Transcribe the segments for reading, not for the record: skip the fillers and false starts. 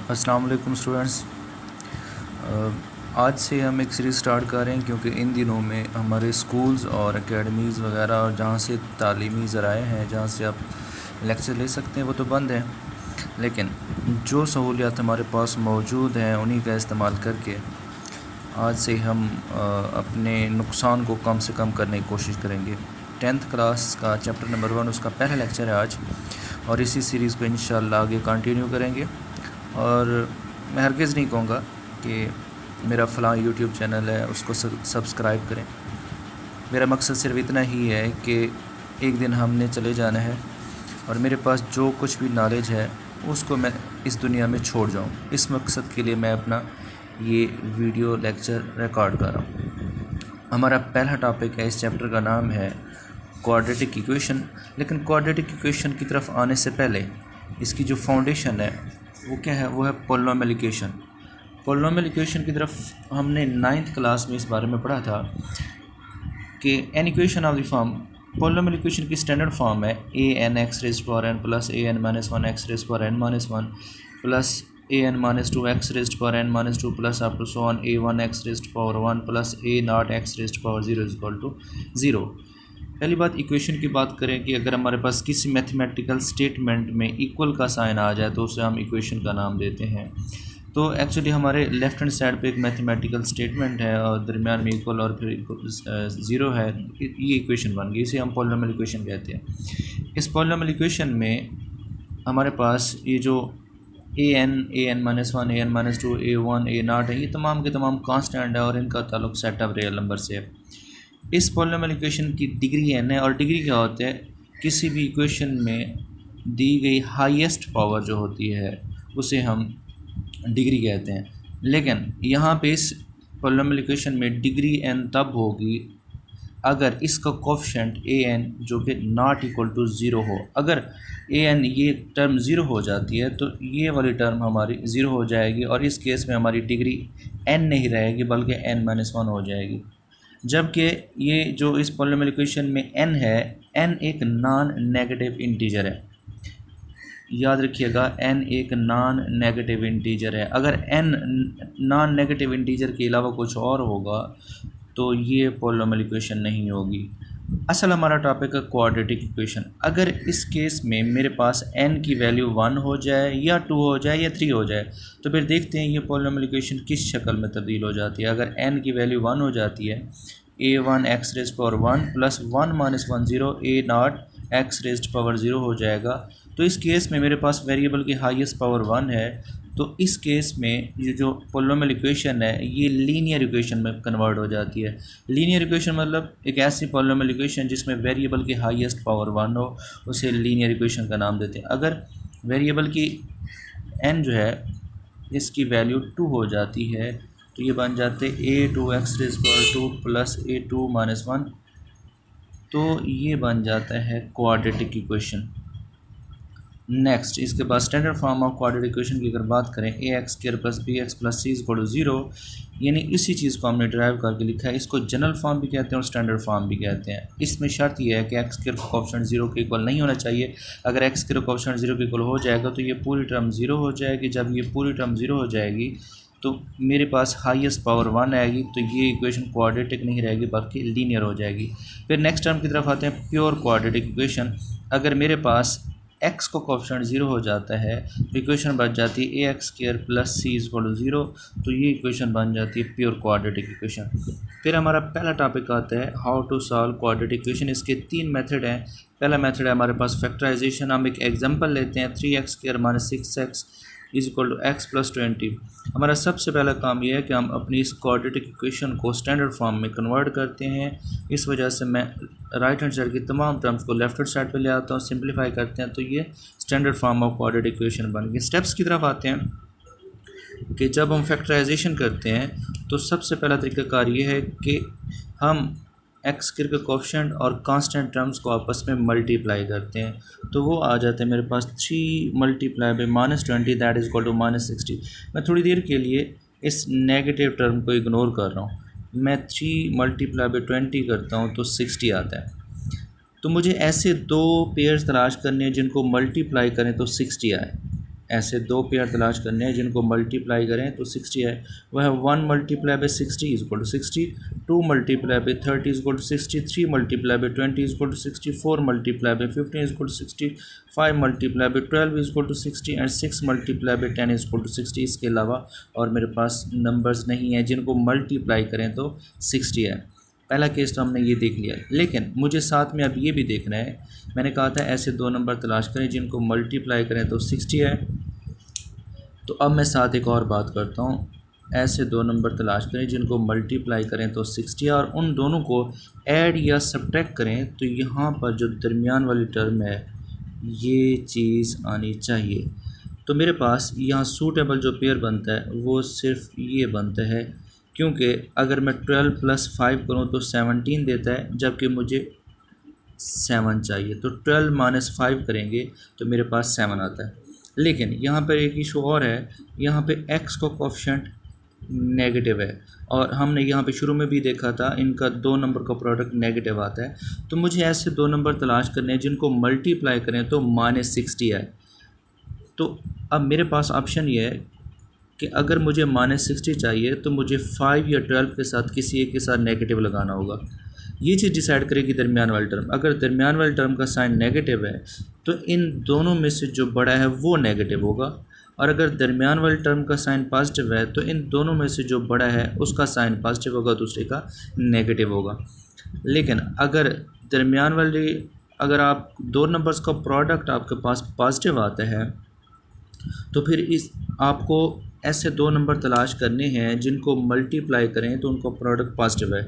अस्सलाम वालेकुम स्टूडेंट्स। आज से हम एक सीरीज़ स्टार्ट कर रहे हैं क्योंकि इन दिनों में हमारे स्कूल्स और एकेडमीज़ वगैरह और जहाँ से तालीमी ज़राए हैं, जहाँ से आप लेक्चर ले सकते हैं, वो तो बंद हैं। लेकिन जो सहूलियात हमारे पास मौजूद हैं उन्हीं का इस्तेमाल करके आज से हम अपने नुकसान को कम से कम करने की कोशिश करेंगे। 10th क्लास का चैप्टर नंबर 1 उसका पहला लेक्चर है आज, और इसी सीरीज़ को इंशाल्लाह आगे कंटिन्यू करेंगे। और मैं हरगिज़ नहीं कहूँगा कि मेरा फ़लाँ यूट्यूब चैनल है उसको सब्सक्राइब करें। मेरा मकसद सिर्फ इतना ही है कि एक दिन हमने चले जाना है और मेरे पास जो कुछ भी नॉलेज है उसको मैं इस दुनिया में छोड़ जाऊँ। इस मकसद के लिए मैं अपना ये वीडियो लेक्चर रिकॉर्ड कर रहा हूँ। हमारा पहला टॉपिक है, इस चैप्टर का नाम है क्वाड्रेटिक इक्वेशन। लेकिन क्वाड्रेटिक इक्वेशन की तरफ आने से पहले इसकी जो फाउंडेशन है वो क्या है, वो है पॉलिनोमियल इक्वेशन। पॉलिनोमियल इक्वेशन की तरफ हमने 9th क्लास में इस बारे में पढ़ा था कि an equation of the form, polynomial equation की स्टैंडर्ड फॉर्म है a n x raised power n plus a n minus one x raised power n minus one plus a n minus two x raised power n minus two plus up to so on a one x raised power one plus a not x raised power zero is equal to zero. पहली बात, equation की बात करें कि अगर हमारे पास किसी mathematical statement में इक्वल का साइन आ जाए तो उसे हम इक्वेशन का नाम देते हैं। तो एक्चुअली हमारे लेफ़्ट हैंड साइड पे एक मैथमेटिकल स्टेटमेंट है और दरमियान में इक्वल और फिर ज़ीरो है, ये इक्वेशन बन गई, इसे हम पॉलिनोमियल इक्वेशन कहते हैं। इस पॉलिनोमियल इक्वेशन में हमारे पास ये जो a n minus one, a n minus two, a one, a not है, ये तमाम के तमाम कांस्टेंट है और इनका ताल्लुक सेट ऑफ रियल नंबर से है। इस पॉलिनोमियल इक्वेशन की डिग्री n है, और डिग्री क्या होता है, किसी भी इक्वेशन में दी गई हाईएस्ट पावर जो होती है उसे हम डिग्री कहते हैं। लेकिन यहाँ पे इस पॉलिनोमियल इक्वेशन में डिग्री n तब होगी अगर इसका कोफिशिएंट a n जो कि नॉट इक्वल टू ज़ीरो हो। अगर a n ये टर्म ज़ीरो हो जाती है तो ये वाली टर्म हमारी ज़ीरो हो जाएगी और इस केस में हमारी डिग्री n नहीं रहेगी बल्कि n-1 हो जाएगी। जबकि ये जो इस पॉलिनोमियल इक्वेशन में n है, n एक नॉन नेगेटिव इंटीजर है। याद रखिएगा, n एक नॉन नेगेटिव इंटीजर है। अगर n नॉन नेगेटिव इंटीजर के अलावा कुछ और होगा तो ये पॉलिनोमियल इक्वेशन नहीं होगी। असल हमारा टॉपिक है क्वाड्रेटिक इक्वेशन। अगर इस केस में मेरे पास n की वैल्यू 1 हो जाए या 2 हो जाए या 3 हो जाए तो फिर देखते हैं ये पॉलिनोमियल इक्वेशन किस शक्ल में तब्दील हो जाती है। अगर n की वैल्यू 1 हो जाती है, a one x raised power one plus one minus one zero, a not x raised power zero हो जाएगा। तो इस केस में मेरे पास वेरिएबल की हाईएस्ट पावर 1 है, तो इस केस में ये जो पॉलिनोमियल इक्वेशन है ये लीनियर इक्वेशन में कन्वर्ट हो जाती है। लीनियर इक्वेशन मतलब एक ऐसी पॉलिनोमियल इक्वेशन जिसमें वेरिएबल की हाईएस्ट पावर 1 हो, उसे लीनियर इक्वेशन का नाम देते हैं। अगर वेरिएबल की n जो है इसकी वैल्यू 2 हो जाती है तो ये बन जाते a two x raise power two plus a two minus one, तो ये बन जाता है क्वाड्रेटिक इक्वेशन। नेक्स्ट, इसके बाद standard form of quadratic equation की अगर बात करें, a x square plus b x plus c equal to zero, यानी इसी चीज़ को हमने ड्राइव करके लिखा है। इसको जनरल फॉर्म भी कहते हैं और स्टैंडर्ड फॉर्म भी कहते हैं। इसमें शर्त यह है कि एक्स स्क्वायर का कोएफिशिएंट ज़ीरो के इक्वल नहीं होना चाहिए। अगर एक्स स्क्वायर का कोएफिशिएंट ज़ीरो के इक्वल हो जाएगा तो ये पूरी टर्म ज़ीरो हो जाएगी। जब ये पूरी टर्म ज़ीरो हो जाएगी तो मेरे पास हाईएस्ट पावर 1 आएगी, तो ये इक्वेशन क्वाड्रेटिक नहीं रहेगी बल्कि लीनियर हो जाएगी। फिर नेक्स्ट टर्म की तरफ आते हैं, प्योर क्वाड्रेटिक इक्वेशन। अगर मेरे पास x को कोएफिशिएंट ज़ीरो हो जाता है तो इक्वेशन बन जाती है a x square plus c equal to zero, तो ये इक्वेशन बन जाती है प्योर क्वाड्रेटिक इक्वेशन। फिर हमारा पहला टॉपिक आता है how to solve quadratic equation. इसके 3 मेथड हैं। पहला मेथड है हमारे पास फैक्टराइजेशन। हम एक एग्जांपल लेते हैं, 3x square minus 6x is equal to x plus 20। हमारा सबसे पहला काम यह है कि हम अपनी इस क्वाड्रेटिक इक्वेशन को स्टैंडर्ड फॉर्म में कन्वर्ट करते हैं। इस वजह से मैं राइट हैंड साइड की तमाम टर्म्स को लेफ्ट हैंड साइड पे ले आता हूँ, सिंप्लीफाई करते हैं, तो ये standard form of quadratic equation बन गई। स्टेप्स की तरफ आते हैं कि जब हम फैक्टराइजेशन करते हैं तो सबसे पहला तरीकाकार ये है कि हम एक्स स्क्वायर का कोएफिशिएंट और कांस्टेंट टर्म्स को आपस में मल्टीप्लाई करते हैं, तो वो आ जाते हैं मेरे पास 3 multiply by -20 that is equal to -60। मैं थोड़ी देर के लिए इस नेगेटिव टर्म को इग्नोर कर रहा हूँ। मैं 3 मल्टीप्लाई बाई 20 करता हूँ तो 60 आता है। तो मुझे ऐसे दो पेयर्स तलाश करने हैं जिनको मल्टीप्लाई करें तो 60 आए। ऐसे दो पेयर तलाश करने हैं जिनको मल्टीप्लाई करें तो 60 है। वह है 1 multiply by 60 is equal to 60, 2 multiply by 30 is equal to 60, 3 multiply by 20 is equal to 60, 4 multiply by 15 is equal to 60, 5 multiply by 12 is equal to 60 and 6 multiply by 10 is equal to 60। इसके अलावा और मेरे पास numbers नहीं हैं जिनको multiply करें तो 60 है। पहला केस तो हमने ये देख लिया, लेकिन मुझे साथ में अब ये भी देखना है। मैंने कहा था ऐसे दो नंबर तलाश करें जिनको मल्टीप्लाई करें तो 60 है। तो अब मैं साथ एक और बात करता हूँ, ऐसे दो नंबर तलाश करें जिनको मल्टीप्लाई करें तो 60 है और उन दोनों को ऐड या सब्ट्रैक्ट करें तो यहाँ पर जो दरमियान वाली टर्म है ये चीज़ आनी चाहिए। तो मेरे पास यहाँ सूटेबल जो पेयर बनता है वो सिर्फ ये बनता है, क्योंकि अगर मैं 12 + 5 करूँ तो 17 देता है, जबकि मुझे 7 चाहिए। तो 12 - 5 करेंगे तो मेरे पास 7 आता है। लेकिन यहाँ पर एक इशू और है, यहाँ पे x का कोफिशिएंट नेगेटिव है और हमने यहाँ पे शुरू में भी देखा था इनका दो नंबर का प्रोडक्ट नेगेटिव आता है। तो मुझे ऐसे दो नंबर तलाश करने हैं जिनको मल्टीप्लाई करें तो -60 है। तो अब मेरे पास ऑप्शन ये है कि अगर मुझे -60 चाहिए तो मुझे 5 या 12 के साथ किसी एक के साथ नेगेटिव लगाना होगा। ये चीज़ डिसाइड करेगी दरमियान वाली टर्म। अगर दरमियान वाली टर्म का साइन नेगेटिव है तो इन दोनों में से जो बड़ा है वो नेगेटिव होगा, और अगर दरमियान वाली टर्म का साइन पॉजिटिव है तो इन दोनों में से जो बड़ा है उसका साइन पॉजिटिव होगा, दूसरे का नेगेटिव होगा। लेकिन अगर दरमियान वाली अगर आप दो नंबर्स का प्रोडक्ट आपके पास पॉजिटिव आता है तो फिर इस आपको ऐसे दो नंबर तलाश करने हैं जिनको मल्टीप्लाई करें तो उनका प्रोडक्ट पॉजिटिव है।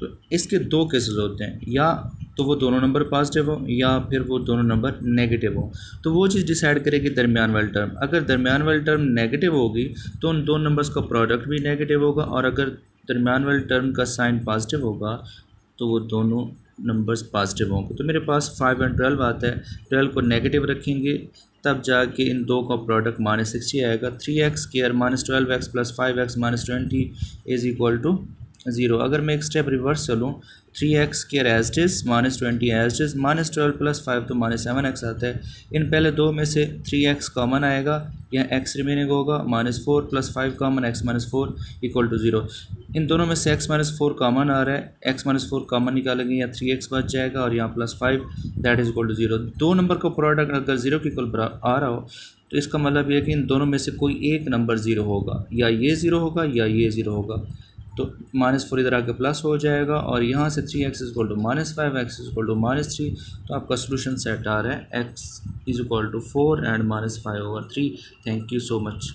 तो इसके दो केसेस होते हैं, या तो वो दोनों नंबर पॉजिटिव हो या फिर वो दोनों नंबर नेगेटिव हो। तो वो चीज़ डिसाइड करेगी दरमियान वाली टर्म। अगर दरमियान वाली टर्म नेगेटिव होगी तो उन दो नंबर्स का प्रोडक्ट भी नेगेटिव होगा, और अगर दरमियान वाली टर्म का साइन पॉजिटिव होगा तो वो दोनों नंबर्स पॉजिटिव होंगे। तो मेरे पास 5 और 12 आता है। 12 को नेगेटिव रखेंगे तब जाके इन दो का प्रोडक्ट -60 आएगा। 3x² - 12x + 5x - 20 is equal to 0। अगर मैं एक स्टेप रिवर्स चलूँ, 3x² as it is, -20 as it is, -12 + 5 तो -7x आता है। इन पहले दो में से 3x कॉमन आएगा, यहाँ x रिमेनिंग होगा, -4 + 5 कॉमन, x - 4 इक्वल टू 0। इन दोनों में से x - 4 कॉमन आ रहा है, x - 4 कॉमन निकालेंगे या 3x बच जाएगा और यहाँ +5 दैट इज़ इक्वल टू 0। दो नंबर का प्रोडक्ट अगर 0 के इक्वल आ रहा हो तो इसका मतलब ये है कि इन दोनों में से कोई एक नंबर 0 होगा, या ये 0 होगा या ये 0 होगा। तो -4 इधर आके प्लस हो जाएगा और यहाँ से 3x = -5, x = -3। तो आपका सोल्यूशन सेट आ रहा है x = 4 and -5/3। Thank you so much.